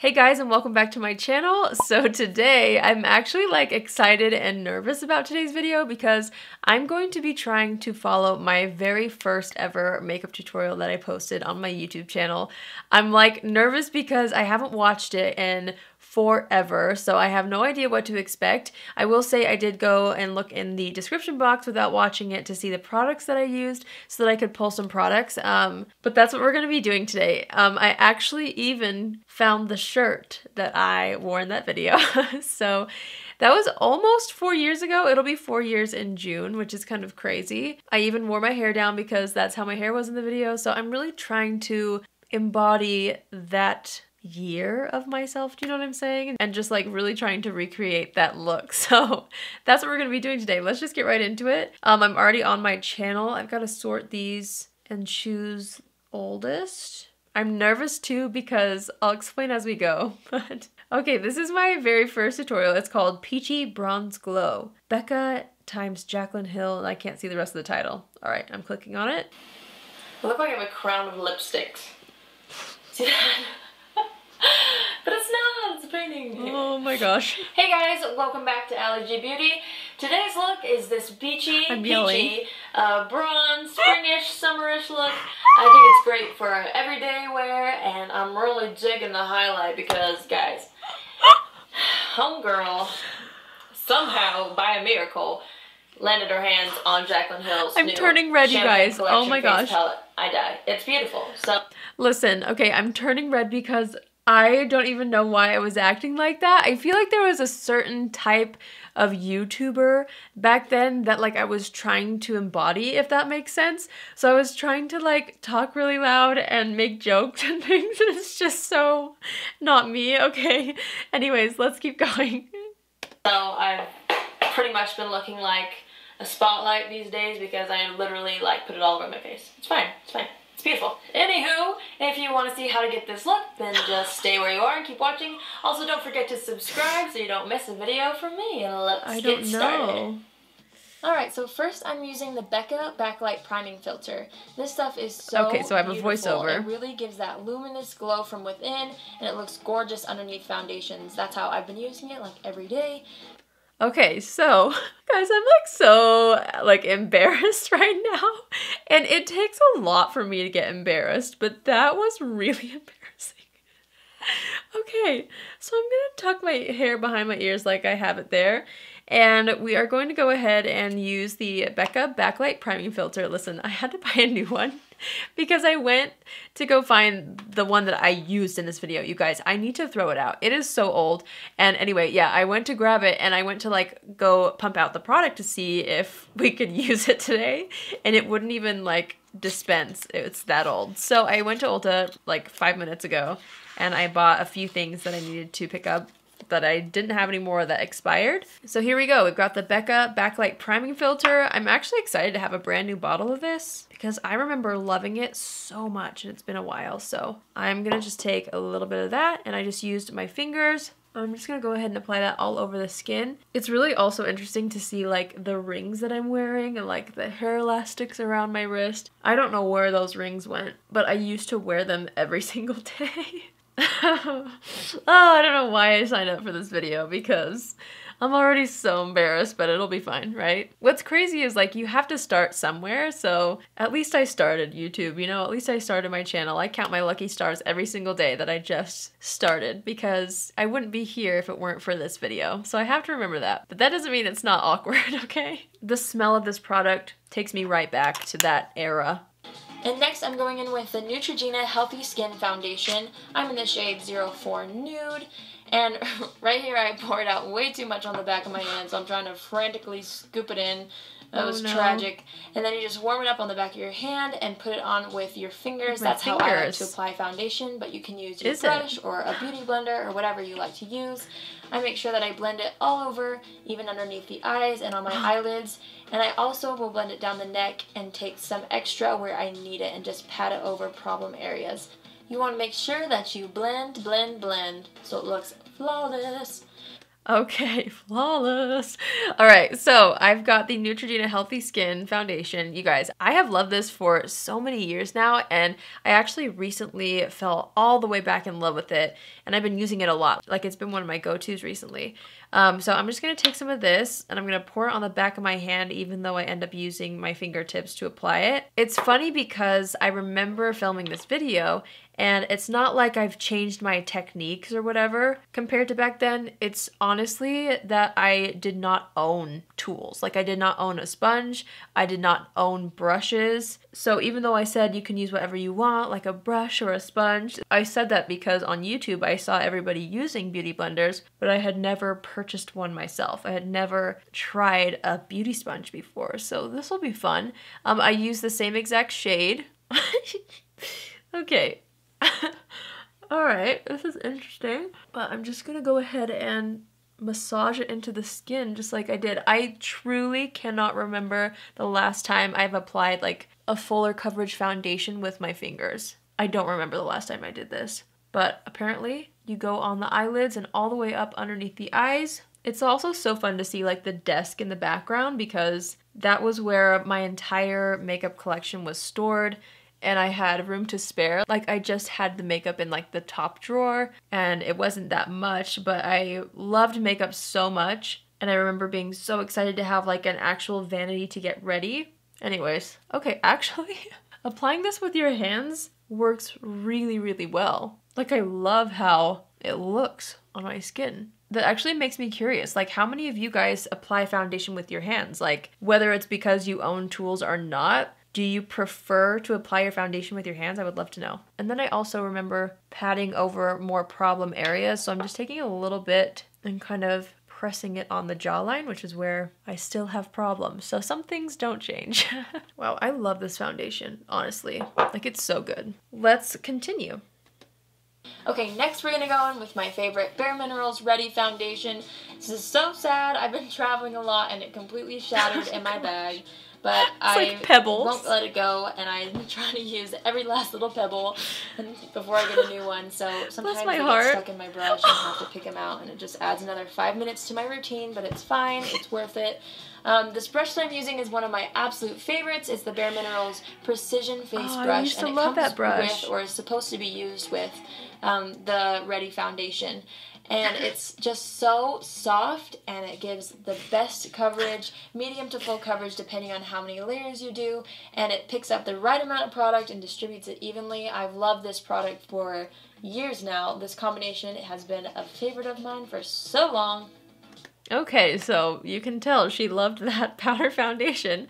Hey guys, and welcome back to my channel. So today I'm actually like excited and nervous about today's video because I'm going to be trying to follow my very first ever makeup tutorial that I posted on my YouTube channel. I'm like nervous because I haven't watched it in forever, so I have no idea what to expect. I will say I did go and look in the description box without watching it to see the products that I used so that I could pull some products, but that's what we're going to be doing today. I actually even found the shirt that I wore in that video. So that was almost 4 years ago. It'll be 4 years in June, which is kind of crazy. I even wore my hair down because that's how my hair was in the video, so I'm really trying to embody that year of myself, do you know what I'm saying? And just like really trying to recreate that look. So that's what we're gonna be doing today. Let's just get right into it. I'm already on my channel. I've got to sort these and choose oldest. I'm nervous too because I'll explain as we go. But okay, this is my very first tutorial. It's called Peachy Bronze Glow. Becca times Jaclyn Hill, and I can't see the rest of the title. All right, I'm clicking on it. I look like I have a crown of lipsticks. See that? But it's not, it's a painting. Oh my gosh. Hey guys, welcome back to Allie G Beauty. Today's look is this peachy, bronze, springish, summerish look. I think it's great for everyday wear, and I'm really digging the highlight because, guys, homegirl somehow, by a miracle, landed her hands on Jaclyn Hill's new turning red, you guys. Oh my gosh. Palette. I die. It's beautiful. So listen, okay, I'm turning red because I don't even know why I was acting like that. I feel like there was a certain type of YouTuber back then that like I was trying to embody, if that makes sense. So I was trying to like talk really loud and make jokes and things. It's just so not me, okay? Anyways, let's keep going. So I've pretty much been looking like a spotlight these days because I literally like put it all over my face. It's fine, it's fine. It's beautiful. Anywho, if you want to see how to get this look, then just stay where you are and keep watching. Also, don't forget to subscribe so you don't miss a video from me. And let's get started. Alright, so first I'm using the Becca Backlight Priming Filter. This stuff is so okay, so I have beautiful. a voiceover. It really gives that luminous glow from within, and it looks gorgeous underneath foundations. That's how I've been using it, like, every day. Okay, so guys, I'm like so like embarrassed right now, and it takes a lot for me to get embarrassed, but that was really embarrassing. Okay, so I'm gonna tuck my hair behind my ears like I have it there, and we are going to go ahead and use the Becca Backlight Priming Filter. Listen, I had to buy a new one because I went to go find the one that I used in this video. You guys, I need to throw it out. It is so old. And anyway, yeah, I went to grab it and I went to like go pump out the product to see if we could use it today, and it wouldn't even like dispense. It's that old. So I went to Ulta like 5 minutes ago and I bought a few things that I needed to pick up that I didn't have anymore that expired. So here we go. We've got the Becca Backlight Priming Filter. I'm actually excited to have a brand new bottle of this because I remember loving it so much and it's been a while. So I'm gonna just take a little bit of that, and I just used my fingers. I'm just gonna go ahead and apply that all over the skin. It's really also interesting to see like the rings that I'm wearing and like the hair elastics around my wrist. I don't know where those rings went, but I used to wear them every single day. Oh, I don't know why I signed up for this video because I'm already so embarrassed, but it'll be fine, right? What's crazy is like you have to start somewhere, so at least I started YouTube, you know, at least I started my channel. I count my lucky stars every single day that I just started because I wouldn't be here if it weren't for this video. So I have to remember that, but that doesn't mean it's not awkward, okay? The smell of this product takes me right back to that era. And next I'm going in with the Neutrogena Healthy Skin Foundation. I'm in the shade 04 Nude. And right here I poured out way too much on the back of my hand, so I'm trying to frantically scoop it in. That was tragic. And then you just warm it up on the back of your hand and put it on with your fingers. That's how I like to apply foundation, but you can use your brush or a beauty blender or whatever you like to use. I make sure that I blend it all over, even underneath the eyes and on my eyelids. And I also will blend it down the neck and take some extra where I need it and just pat it over problem areas. You want to make sure that you blend, blend, blend so it looks flawless. Okay, flawless. All right, so I've got the Neutrogena Healthy Skin Foundation. You guys, I have loved this for so many years now, and I actually recently fell all the way back in love with it, and I've been using it a lot. Like, it's been one of my go-tos recently. So I'm just going to take some of this, and I'm going to pour it on the back of my hand, even though I end up using my fingertips to apply it. It's funny because I remember filming this video, and it's not like I've changed my techniques or whatever compared to back then. It's honestly that I did not own tools. Like, I did not own a sponge. I did not own brushes. So even though I said you can use whatever you want, like a brush or a sponge, I said that because on YouTube I saw everybody using beauty blenders, but I had never purchased one myself. I had never tried a beauty sponge before. So this will be fun. I use the same exact shade. Okay. Alright, this is interesting. But I'm just gonna go ahead and massage it into the skin just like I did. I truly cannot remember the last time I've applied like a fuller coverage foundation with my fingers. I don't remember the last time I did this. But apparently you go on the eyelids and all the way up underneath the eyes. It's also so fun to see like the desk in the background because that was where my entire makeup collection was stored. And I had room to spare. Like, I just had the makeup in like the top drawer and it wasn't that much, but I loved makeup so much. And I remember being so excited to have like an actual vanity to get ready. Anyways, okay, actually, applying this with your hands works really, really well. Like, I love how it looks on my skin. That actually makes me curious, like how many of you guys apply foundation with your hands? Like, whether it's because you own tools or not, do you prefer to apply your foundation with your hands? I would love to know. And then I also remember patting over more problem areas. So I'm just taking a little bit and kind of pressing it on the jawline, which is where I still have problems. So some things don't change. Wow, I love this foundation, honestly. Like, it's so good. Let's continue. Okay, next we're gonna go in with my favorite Bare Minerals Ready Foundation. This is so sad. I've been traveling a lot and it completely shattered in my bag. But I won't let it go, and I'm trying to use every last little pebble before I get a new one. So sometimes they get stuck in my brush and I have to pick them out, and it just adds another 5 minutes to my routine, but it's fine. It's worth it. This brush that I'm using is one of my absolute favorites. It's the Bare Minerals Precision Face Brush, and it comes with, or is supposed to be used with, the Ready Foundation. And it's just so soft, and it gives the best coverage, medium to full coverage depending on how many layers you do, and it picks up the right amount of product and distributes it evenly. I've loved this product for years now. This combination has been a favorite of mine for so long. Okay, so you can tell she loved that powder foundation.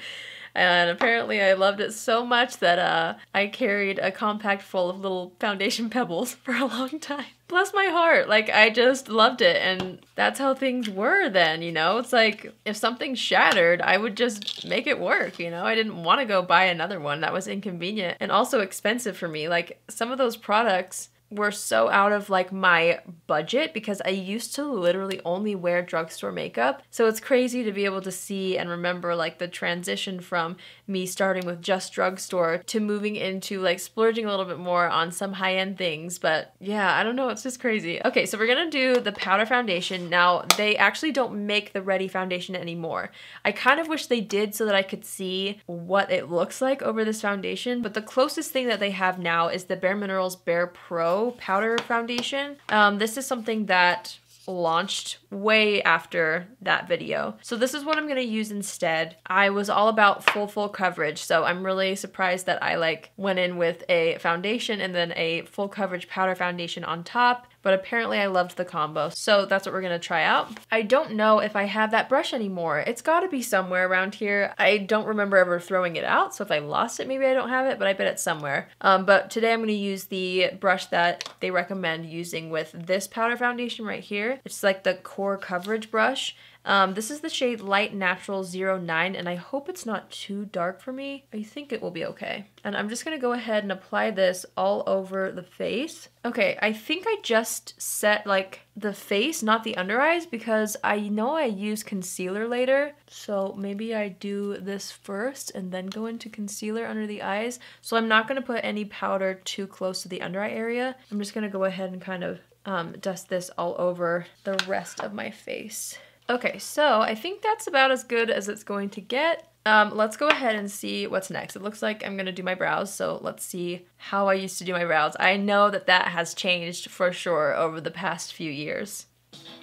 And apparently I loved it so much that I carried a compact full of little foundation pebbles for a long time. Bless my heart, like I just loved it, and that's how things were then, you know? It's like if something shattered, I would just make it work, you know? I didn't want to go buy another one. That was inconvenient and also expensive for me. Like, some of those products were so out of like my budget because I used to literally only wear drugstore makeup. So it's crazy to be able to see and remember like the transition from me starting with just drugstore to moving into like splurging a little bit more on some high-end things. But yeah, I don't know, it's just crazy. Okay, so we're gonna do the powder foundation. Now, they actually don't make the Ready foundation anymore. I kind of wish they did so that I could see what it looks like over this foundation, but the closest thing that they have now is the Bare Minerals Bare Pro powder foundation. This is something that launched way after that video. So this is what I'm gonna use instead. I was all about full coverage, so I'm really surprised that I like went in with a foundation and then a full coverage powder foundation on top, but apparently I loved the combo. So that's what we're gonna try out. I don't know if I have that brush anymore. It's gotta be somewhere around here. I don't remember ever throwing it out, so if I lost it, maybe I don't have it, but I bet it's somewhere. But today I'm gonna use the brush that they recommend using with this powder foundation right here. It's like the core coverage brush. This is the shade Light Natural 09, and I hope it's not too dark for me. I think it will be okay. And I'm just gonna go ahead and apply this all over the face. Okay, I think I just set like the face, not the under eyes, because I know I use concealer later. So maybe I do this first and then go into concealer under the eyes. So I'm not gonna put any powder too close to the under eye area. I'm just gonna go ahead and kind of dust this all over the rest of my face. Okay, so I think that's about as good as it's going to get. Let's go ahead and see what's next. It looks like I'm gonna do my brows, so let's see how I used to do my brows. I know that that has changed for sure over the past few years.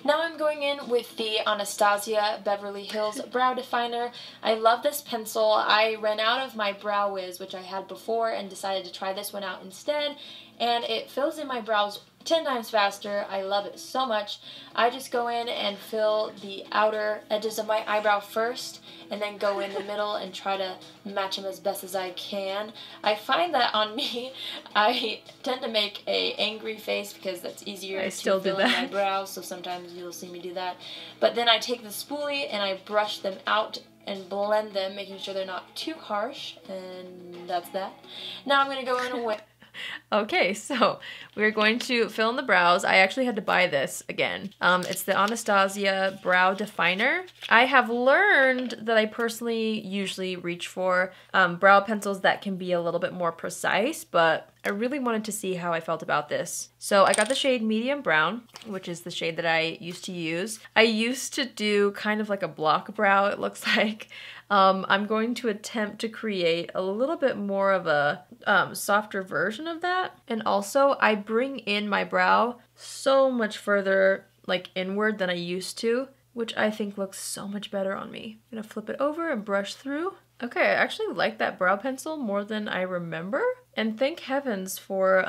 Now I'm going in with the Anastasia Beverly Hills Brow Definer. I love this pencil. I ran out of my Brow Wiz, which I had before, and decided to try this one out instead. And it fills in my brows 10 times faster. I love it so much. I just go in and fill the outer edges of my eyebrow first, and then go in the middle and try to match them as best as I can. I find that on me, I tend to make a angry face because that's easier to fill in my brows, so sometimes you'll see me do that. But then I take the spoolie and I brush them out and blend them, making sure they're not too harsh, and that's that. Now I'm going to go in with... Okay, so we're going to fill in the brows. I actually had to buy this again. It's the Anastasia Brow Definer. I have learned that I personally usually reach for brow pencils that can be a little bit more precise, but I really wanted to see how I felt about this. So I got the shade Medium Brown, which is the shade that I used to use. I used to do kind of like a block brow, it looks like. I'm going to attempt to create a little bit more of a softer version of that. And also I bring in my brow so much further like inward than I used to, which I think looks so much better on me. I'm gonna flip it over and brush through. Okay, I actually like that brow pencil more than I remember. And thank heavens for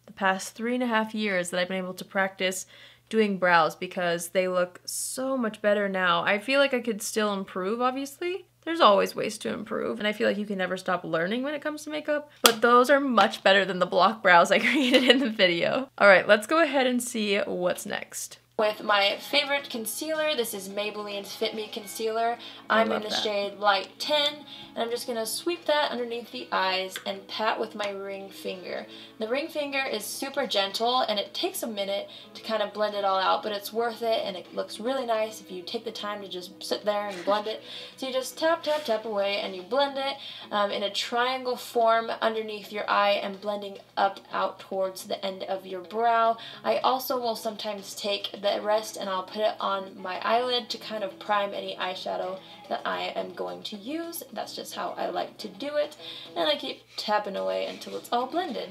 the past 3.5 years that I've been able to practice doing brows, because they look so much better now. I feel like I could still improve, obviously. There's always ways to improve, and I feel like you can never stop learning when it comes to makeup, but those are much better than the block brows I created in the video. All right, let's go ahead and see what's next. With my favorite concealer, this is Maybelline's Fit Me Concealer. I'm in the shade Light 10, and I'm just going to sweep that underneath the eyes and pat with my ring finger. The ring finger is super gentle, and it takes a minute to kind of blend it all out, but it's worth it, and it looks really nice if you take the time to just sit there and blend it. So you just tap, tap, tap away, and you blend it in a triangle form underneath your eye and blending up out towards the end of your brow. I also will sometimes take the rest and I'll put it on my eyelid to kind of prime any eyeshadow that I am going to use. That's just how I like to do it, and I keep tapping away until it's all blended.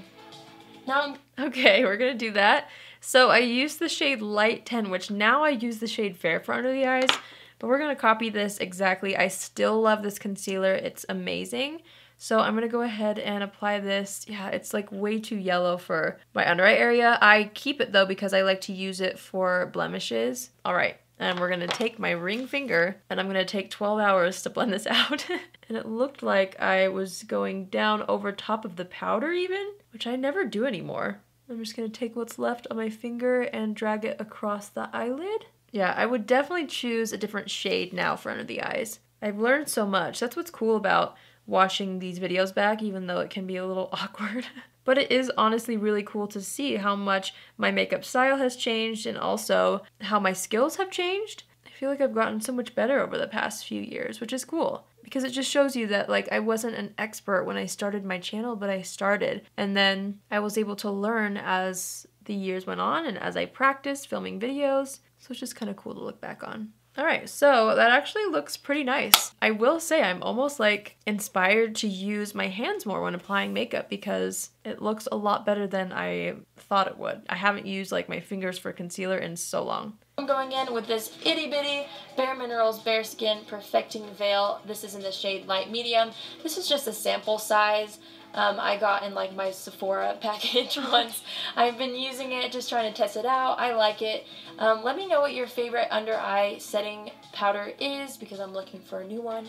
Now okay, we're gonna do that. So I used the shade Light 10, which now I use the shade Fair for under the eyes, but we're gonna copy this exactly. I still love this concealer, it's amazing. So I'm gonna go ahead and apply this. Yeah, it's like way too yellow for my under eye area. I keep it though because I like to use it for blemishes. All right, and we're gonna take my ring finger and I'm gonna take 12 hours to blend this out. And it looked like I was going down over top of the powder even, which I never do anymore. I'm just gonna take what's left on my finger and drag it across the eyelid. Yeah, I would definitely choose a different shade now for under the eyes. I've learned so much. That's what's cool about watching these videos back, even though it can be a little awkward. But it is honestly really cool to see how much my makeup style has changed and also how my skills have changed. I feel like I've gotten so much better over the past few years, which is cool because it just shows you that like I wasn't an expert when I started my channel, but I started, and then I was able to learn as the years went on and as I practiced filming videos. So it's just kind of cool to look back on. Alright, so that actually looks pretty nice. I will say I'm almost like inspired to use my hands more when applying makeup because it looks a lot better than I thought it would. I haven't used like my fingers for concealer in so long. I'm going in with this itty bitty Bare Minerals Bare Skin Perfecting Veil. This is in the shade Light Medium. This is just a sample size. I got in like my Sephora package once. I've been using it, just trying to test it out. I like it. Let me know what your favorite under eye setting powder is because I'm looking for a new one.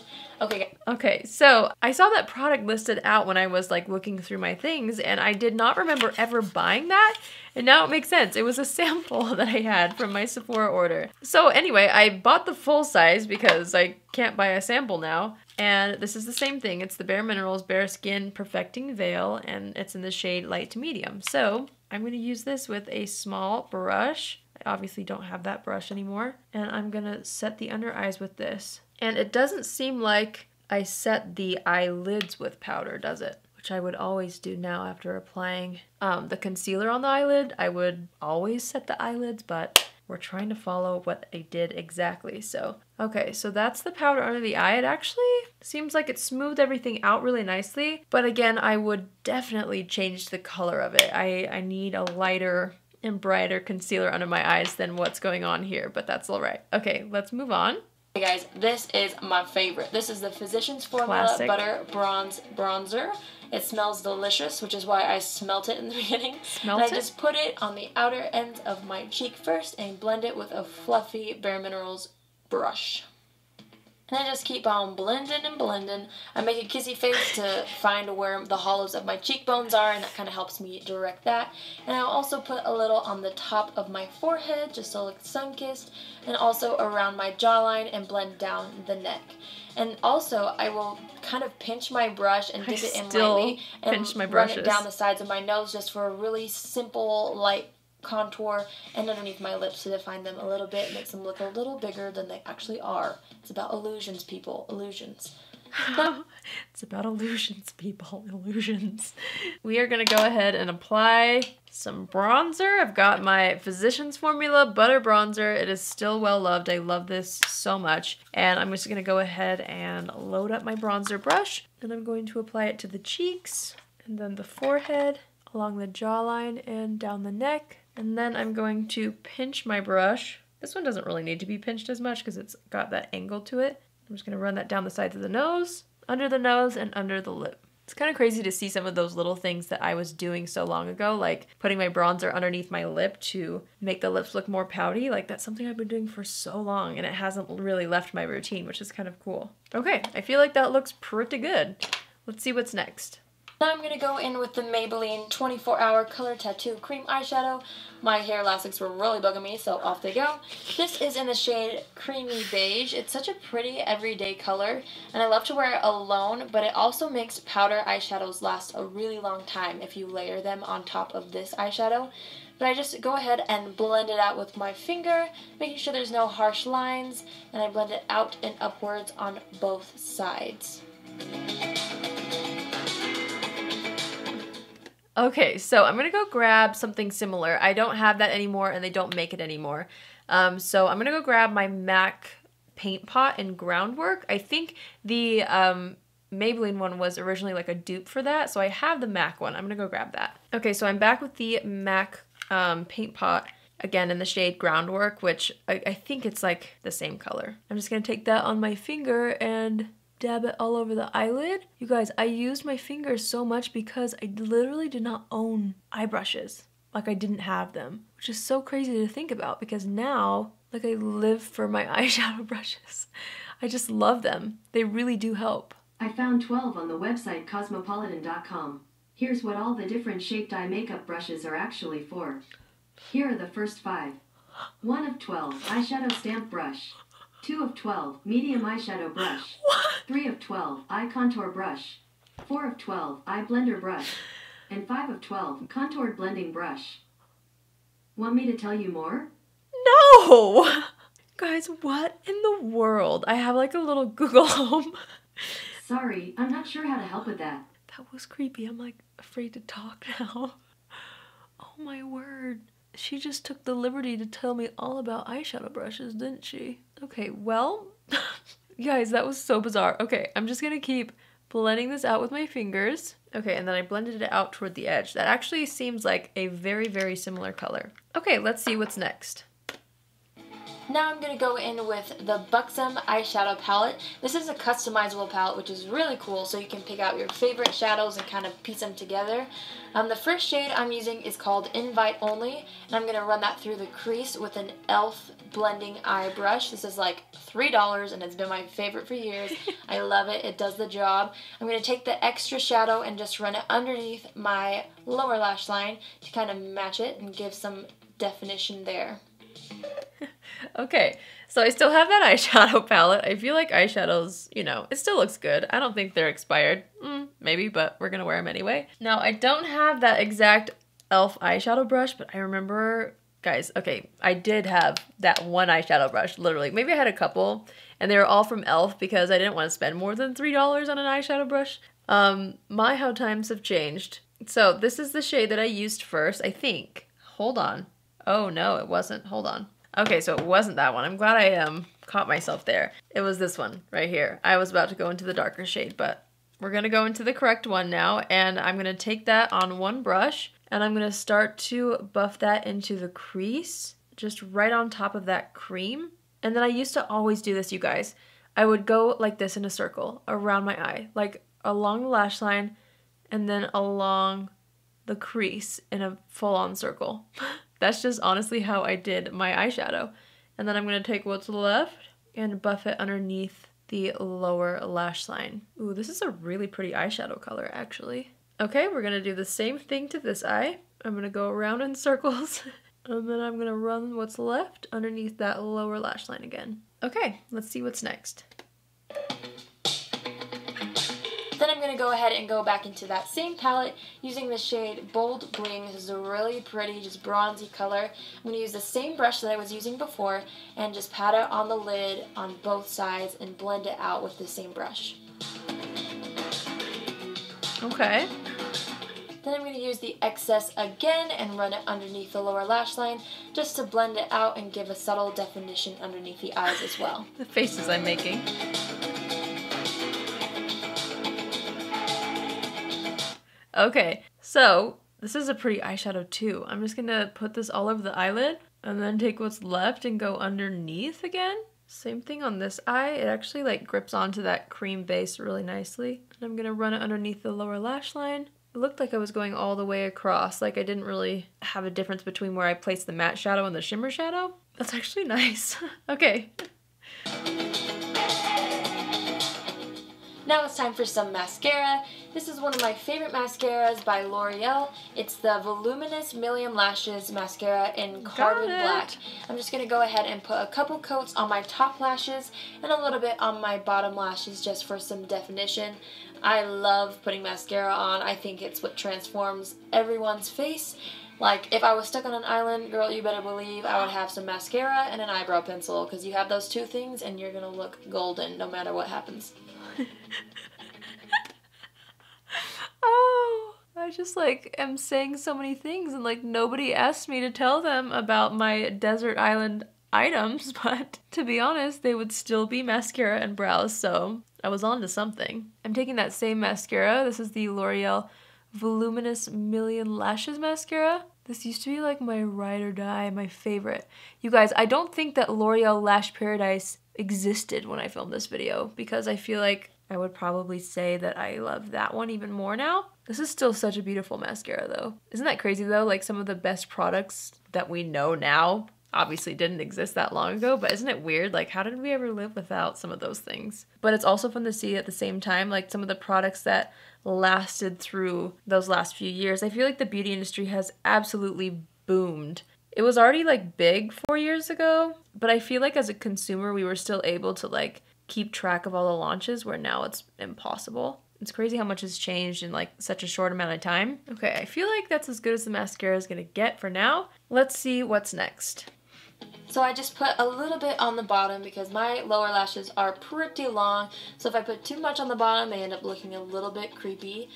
Okay, so I saw that product listed out when I was like looking through my things and I did not remember ever buying that. And now it makes sense. It was a sample that I had from my Sephora order. So anyway, I bought the full size because I can't buy a sample now. And this is the same thing. It's the Bare Minerals Bare Skin Perfecting Veil, and it's in the shade Light to Medium. So I'm going to use this with a small brush. I obviously don't have that brush anymore. And I'm going to set the under eyes with this. And it doesn't seem like I set the eyelids with powder, does it? which I would always do now after applying the concealer on the eyelid. I would always set the eyelids, but we're trying to follow what I did exactly. So, okay, so that's the powder under the eye. It actually seems like it smoothed everything out really nicely. But again, I would definitely change the color of it. I need a lighter and brighter concealer under my eyes than what's going on here, but that's all right. Okay, let's move on. Hey guys, this is my favorite. This is the Physicians Formula Classic. Butter Bronze Bronzer. It smells delicious, which is why I smelt it in the beginning. Smelt and it? I just put it on the outer end of my cheek first and blend it with a fluffy Bare Minerals brush. And I just keep on blending and blending. I make a kissy face to find where the hollows of my cheekbones are, and that kind of helps me direct that. And I'll also put a little on the top of my forehead, just to look sun-kissed, and also around my jawline and blend down the neck. And also, I will kind of pinch my brush and dip it in lightly and run it down the sides of my nose just for a really simple, light contour and underneath my lips to define them a little bit, makes them look a little bigger than they actually are. It's about illusions, people. Illusions. It's about illusions, people. Illusions. We are going to go ahead and apply some bronzer. I've got my Physicians Formula Butter Bronzer. It is still well loved. I love this so much. And I'm just going to go ahead and load up my bronzer brush. And I'm going to apply it to the cheeks and then the forehead, along the jawline and down the neck. And then I'm going to pinch my brush. This one doesn't really need to be pinched as much because it's got that angle to it. I'm just going to run that down the sides of the nose, under the nose, and under the lip. It's kind of crazy to see some of those little things that I was doing so long ago, like putting my bronzer underneath my lip to make the lips look more pouty. Like, that's something I've been doing for so long, and it hasn't really left my routine, which is kind of cool. Okay, I feel like that looks pretty good. Let's see what's next. Now I'm going to go in with the Maybelline 24-Hour Color Tattoo Cream Eyeshadow. My hair elastics were really bugging me, so off they go. This is in the shade Creamy Beige. It's such a pretty everyday color, and I love to wear it alone, but it also makes powder eyeshadows last a really long time if you layer them on top of this eyeshadow. But I just go ahead and blend it out with my finger, making sure there's no harsh lines, and I blend it out and upwards on both sides. Okay, so I'm going to go grab something similar. I don't have that anymore, and they don't make it anymore. So I'm going to go grab my MAC paint pot in Groundwork. I think the Maybelline one was originally like a dupe for that, so I have the MAC one. I'm going to go grab that. Okay, so I'm back with the MAC paint pot, again in the shade Groundwork, which I think it's like the same color. I'm just going to take that on my finger and dab it all over the eyelid. You guys, I used my fingers so much because I literally did not own eye brushes. Like, I didn't have them, which is so crazy to think about because now, like, I live for my eyeshadow brushes. I just love them. They really do help. I found 12 on the website cosmopolitan.com. Here's what all the different shaped eye makeup brushes are actually for. Here are the first 5. 1 of 12, eyeshadow stamp brush. 2 of 12, medium eyeshadow brush. 3 of 12, eye contour brush. 4 of 12, eye blender brush. And 5 of 12, contoured blending brush. Want me to tell you more? No! Guys, what in the world? I have like a little Google Home. Sorry, I'm not sure how to help with that. That was creepy. I'm like afraid to talk now. Oh my word. She just took the liberty to tell me all about eyeshadow brushes, didn't she? Okay, well, guys, that was so bizarre. Okay, I'm just gonna keep blending this out with my fingers. Okay, and then I blended it out toward the edge. That actually seems like a very, very similar color. Okay, let's see what's next. Now I'm going to go in with the Buxom eyeshadow palette. This is a customizable palette, which is really cool, so you can pick out your favorite shadows and kind of piece them together. The first shade I'm using is called Invite Only, and I'm going to run that through the crease with an e.l.f. blending eye brush. This is like $3, and it's been my favorite for years. I love it. It does the job. I'm going to take the extra shadow and just run it underneath my lower lash line to kind of match it and give some definition there. Okay, so I still have that eyeshadow palette. I feel like eyeshadows, you know, it still looks good. I don't think they're expired. Maybe, but we're gonna wear them anyway. Now, I don't have that exact e.l.f. eyeshadow brush, but I remember, guys, okay, I did have that one eyeshadow brush, literally. Maybe I had a couple, and they were all from e.l.f. because I didn't want to spend more than $3 on an eyeshadow brush. How times have changed. So this is the shade that I used first, I think. Hold on. Oh no, it wasn't. Hold on. Okay, so it wasn't that one. I'm glad I caught myself there. It was this one right here. I was about to go into the darker shade, but we're gonna go into the correct one now, and I'm gonna take that on one brush, and I'm gonna start to buff that into the crease, just right on top of that cream. And then I used to always do this, you guys. I would go like this in a circle around my eye, like along the lash line, and then along the crease in a full-on circle. That's just honestly how I did my eyeshadow. And then I'm going to take what's left and buff it underneath the lower lash line. Ooh, this is a really pretty eyeshadow color, actually. Okay, we're going to do the same thing to this eye. I'm going to go around in circles, and then I'm going to run what's left underneath that lower lash line again. Okay, let's see what's next. Then I'm going to go ahead and go back into that same palette using the shade Bold Green. This is a really pretty, just bronzy color. I'm going to use the same brush that I was using before and just pat it on the lid on both sides and blend it out with the same brush. Okay. Then I'm going to use the excess again and run it underneath the lower lash line just to blend it out and give a subtle definition underneath the eyes as well. The faces I'm making. Okay, so this is a pretty eyeshadow too. I'm just gonna put this all over the eyelid and then take what's left and go underneath again. Same thing on this eye. It actually like grips onto that cream base really nicely. And I'm gonna run it underneath the lower lash line. It looked like I was going all the way across, like I didn't really have a difference between where I placed the matte shadow and the shimmer shadow. That's actually nice. Okay. Now it's time for some mascara. This is one of my favorite mascaras by L'Oreal. It's the Voluminous Million Lashes Mascara in Carbon Black. I'm just going to go ahead and put a couple coats on my top lashes and a little bit on my bottom lashes just for some definition. I love putting mascara on. I think it's what transforms everyone's face. Like, if I was stuck on an island, girl, you better believe I would have some mascara and an eyebrow pencil, because you have those two things and you're going to look golden no matter what happens. Oh, I just like am saying so many things and like nobody asked me to tell them about my desert island items, but to be honest, they would still be mascara and brows, so I was on to something. I'm taking that same mascara. This is the L'Oreal Voluminous Million Lashes Mascara. This used to be like my ride or die, my favorite. You guys, I don't think that L'Oreal Lash Paradise existed when I filmed this video because I feel like I would probably say that I love that one even more now. This is still such a beautiful mascara though. Isn't that crazy though? Like some of the best products that we know now obviously didn't exist that long ago, but isn't it weird? Like how did we ever live without some of those things? But it's also fun to see at the same time like some of the products that lasted through those last few years. I feel like the beauty industry has absolutely boomed. It was already like big 4 years ago, but I feel like as a consumer we were still able to like keep track of all the launches where now it's impossible. It's crazy how much has changed in like such a short amount of time. Okay, I feel like that's as good as the mascara is gonna get for now. Let's see what's next. So I just put a little bit on the bottom because my lower lashes are pretty long, so if I put too much on the bottom they end up looking a little bit creepy.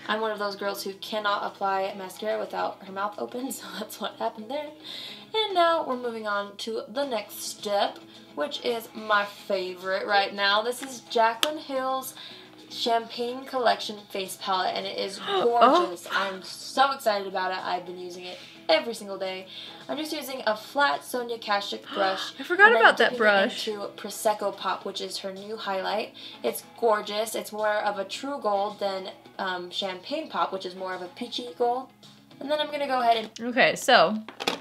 I'm one of those girls who cannot apply mascara without her mouth open, so that's what happened there. And now we're moving on to the next step, which is my favorite right now. This is Jaclyn Hill's Champagne Collection Face Palette, and it is gorgeous. I'm so excited about it. I've been using it every single day. I'm just using a flat Sonia Kashuk brush. I forgot about that brush. Into Prosecco Pop, which is her new highlight. It's gorgeous. It's more of a true gold than Champagne Pop, which is more of a peachy gold. And then I'm going to go ahead and... Okay, so,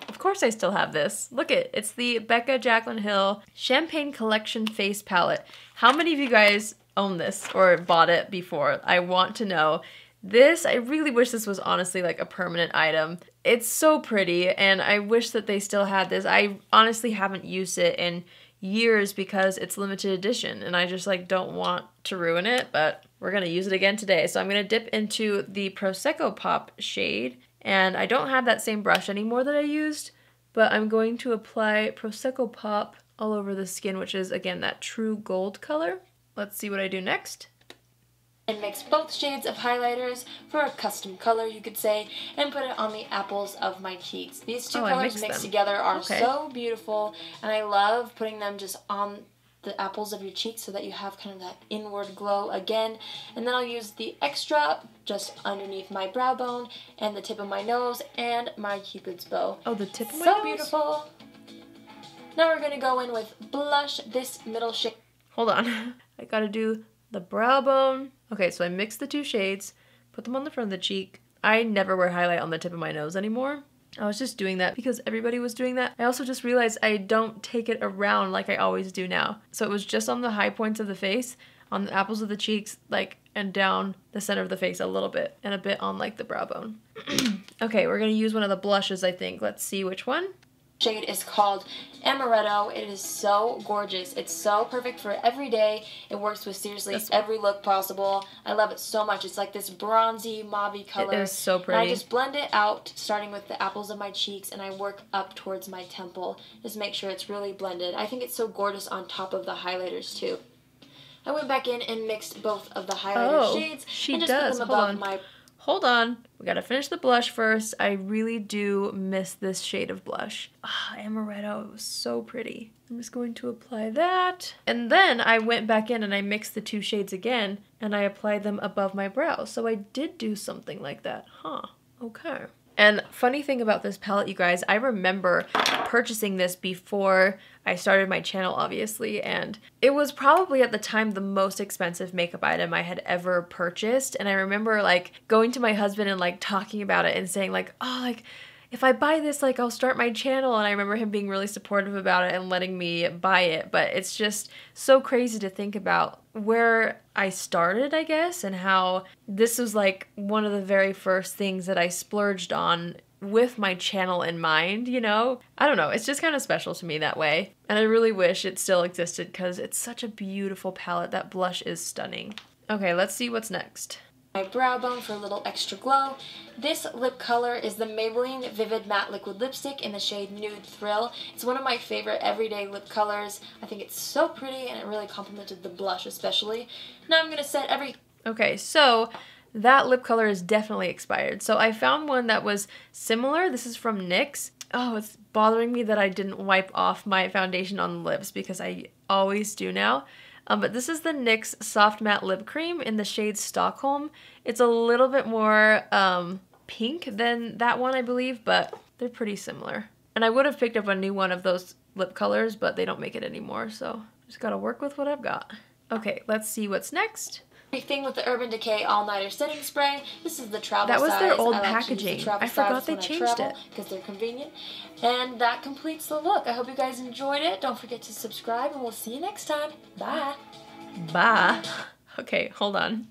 of course I still have this. Look it's the Becca Jaclyn Hill Champagne Collection Face Palette. How many of you guys own this or bought it before? I want to know. This, I really wish this was honestly like a permanent item. It's so pretty and I wish that they still had this. I honestly haven't used it in years because it's limited edition and I just like don't want to ruin it, but we're gonna use it again today. So I'm gonna dip into the Prosecco Pop shade and I don't have that same brush anymore that I used, but I'm going to apply Prosecco Pop all over the skin, which is again that true gold color. Let's see what I do next. and mix both shades of highlighters for a custom color, you could say, and put it on the apples of my cheeks. These two colors mixed together are so beautiful, and I love putting them just on the apples of your cheeks so that you have kind of that inward glow again. And then I'll use the extra just underneath my brow bone and the tip of my nose and my cupid's bow. Oh, the tip of my nose? So beautiful. Now we're going to go in with blush, this middle shade. Hold on. I gotta do the brow bone. Okay, so I mixed the two shades, put them on the front of the cheek. I never wear highlight on the tip of my nose anymore. I was just doing that because everybody was doing that. I also just realized I don't take it around like I always do now. So it was just on the high points of the face, on the apples of the cheeks, like, and down the center of the face a little bit, and a bit on like the brow bone. Okay, we're gonna use one of the blushes, I think. Let's see which one. Shade is called Amaretto. It is so gorgeous. It's so perfect for every day. It works with seriously every look possible. I love it so much. It's like this bronzy, mauvey color. It is so pretty. And I just blend it out, starting with the apples of my cheeks, and I work up towards my temple. Just make sure it's really blended. I think it's so gorgeous on top of the highlighters too. I went back in and mixed both of the highlighter shades and just put them above my... Hold on. We gotta finish the blush first. I really do miss this shade of blush. Ah, Amaretto, it was so pretty. I'm just going to apply that. And then I went back in and I mixed the two shades again and I applied them above my brows. So I did do something like that. Huh, okay. And funny thing about this palette, you guys, I remember purchasing this before I started my channel, obviously, and it was probably at the time the most expensive makeup item I had ever purchased. And I remember like going to my husband and like talking about it and saying like, oh, like if I buy this, like I'll start my channel. And I remember him being really supportive about it and letting me buy it. But it's just so crazy to think about where I started, I guess, and how this was like one of the very first things that I splurged on with my channel in mind, you know? I don't know, it's just kind of special to me that way. And I really wish it still existed because it's such a beautiful palette. That blush is stunning. Okay, let's see what's next. My brow bone for a little extra glow. This lip color is the Maybelline Vivid Matte Liquid Lipstick in the shade Nude Thrill. It's one of my favorite everyday lip colors. I think it's so pretty and it really complemented the blush especially. Now I'm going to set every... Okay, so that lip color is definitely expired. So I found one that was similar. This is from NYX. Oh, it's bothering me that I didn't wipe off my foundation on the lips because I always do now. But this is the NYX Soft Matte Lip Cream in the shade Stockholm. It's a little bit more pink than that one, I believe, but they're pretty similar. And I would have picked up a new one of those lip colors, but they don't make it anymore, so just gotta work with what I've got. Okay, let's see what's next. Thing with the Urban Decay All Nighter Setting Spray. This is the travel size. That was size. their old packaging. I forgot they changed it. Because they're convenient. And that completes the look. I hope you guys enjoyed it. Don't forget to subscribe and we'll see you next time. Bye. Bye. Okay, hold on.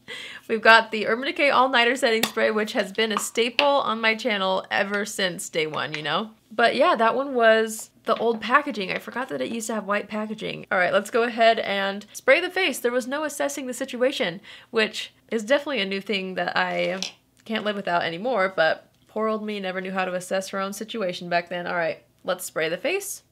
We've got the Urban Decay All Nighter Setting Spray, which has been a staple on my channel ever since day one, you know? But yeah, that one was the old packaging. I forgot that it used to have white packaging. All right, let's go ahead and spray the face. There was no assessing the situation, which is definitely a new thing that I can't live without anymore, but poor old me never knew how to assess her own situation back then. All right, let's spray the face.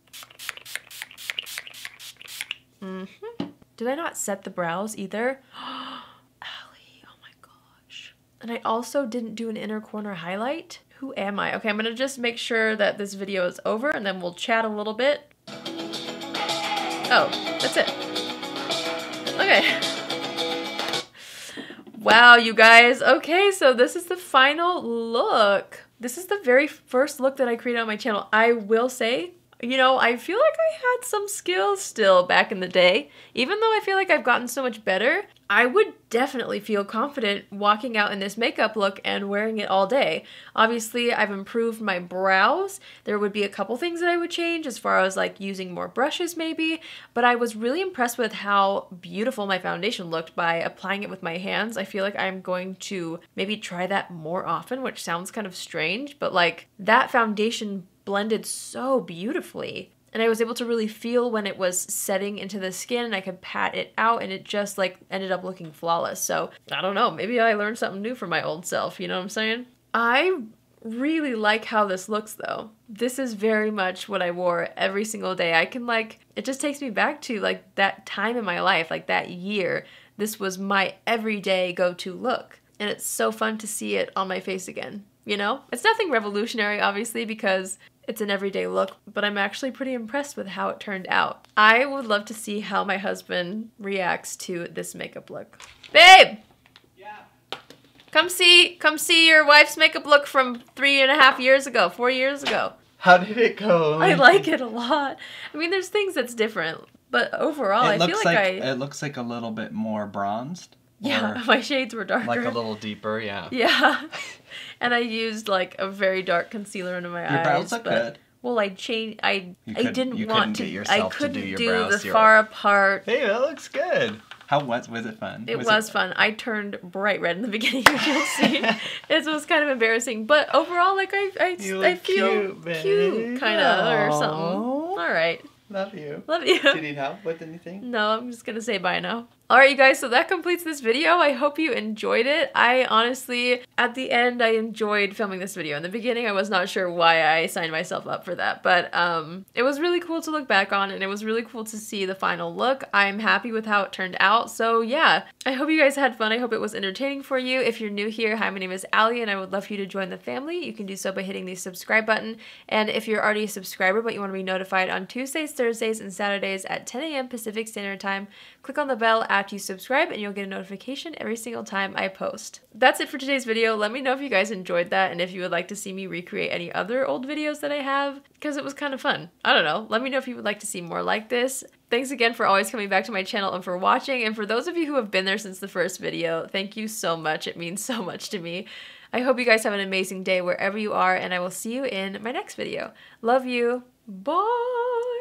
Did I not set the brows either? Allie, oh my gosh. And I also didn't do an inner corner highlight. Who am I? Okay, I'm gonna just make sure that this video is over and then we'll chat a little bit. Oh, that's it. Okay. Wow, you guys. Okay, so this is the final look. This is the very first look that I created on my channel. I will say, you know, I feel like I had some skills still back in the day. Even though I feel like I've gotten so much better, I would definitely feel confident walking out in this makeup look and wearing it all day. Obviously, I've improved my brows. There would be a couple things that I would change as far as like using more brushes maybe, but I was really impressed with how beautiful my foundation looked by applying it with my hands. I feel like I'm going to maybe try that more often, which sounds kind of strange, but like that foundation blended so beautifully. And I was able to really feel when it was setting into the skin and I could pat it out and it just like ended up looking flawless. So I don't know, maybe I learned something new from my old self, you know what I'm saying? I really like how this looks though. This is very much what I wore every single day. I can like, it just takes me back to like that time in my life, like that year this was my everyday go-to look. And it's so fun to see it on my face again, you know? It's nothing revolutionary, obviously, because it's an everyday look, but I'm actually pretty impressed with how it turned out. I would love to see how my husband reacts to this makeup look. Babe! Yeah. Come see your wife's makeup look from 3.5 years ago, 4 years ago. How did it go? I like it a lot. I mean, there's things that's different, but overall, I feel like it looks like a little bit more bronzed. Yeah, my shades were darker. Like a little deeper, yeah. Yeah. And I used like a very dark concealer under my eyes. Your brows look good. Well, I changed. I didn't you want couldn't to. get yourself I couldn't to do your do brows the far apart. Hey, that looks good. How was it fun? It was fun. I turned bright red in the beginning, as you'll see. It was kind of embarrassing, but overall, like I feel cute, kind of, or something. All right. Love you. Love you. Do you need help with anything? No, I'm just gonna say bye now. Alright, you guys, so that completes this video. I hope you enjoyed it. I honestly, at the end, I enjoyed filming this video. In the beginning, I was not sure why I signed myself up for that, but it was really cool to look back on, and it was really cool to see the final look. I'm happy with how it turned out, so yeah. I hope you guys had fun. I hope it was entertaining for you. If you're new here, hi, my name is Allie, and I would love for you to join the family. You can do so by hitting the subscribe button, and if you're already a subscriber but you want to be notified on Tuesdays, Thursdays, and Saturdays at 10 a.m. Pacific Standard Time, click on the bell after you subscribe and you'll get a notification every single time I post. That's it for today's video. Let me know if you guys enjoyed that and if you would like to see me recreate any other old videos that I have, because it was kind of fun. I don't know. Let me know if you would like to see more like this. Thanks again for always coming back to my channel and for watching. And for those of you who have been there since the first video, thank you so much. It means so much to me. I hope you guys have an amazing day wherever you are, and I will see you in my next video. Love you. Bye.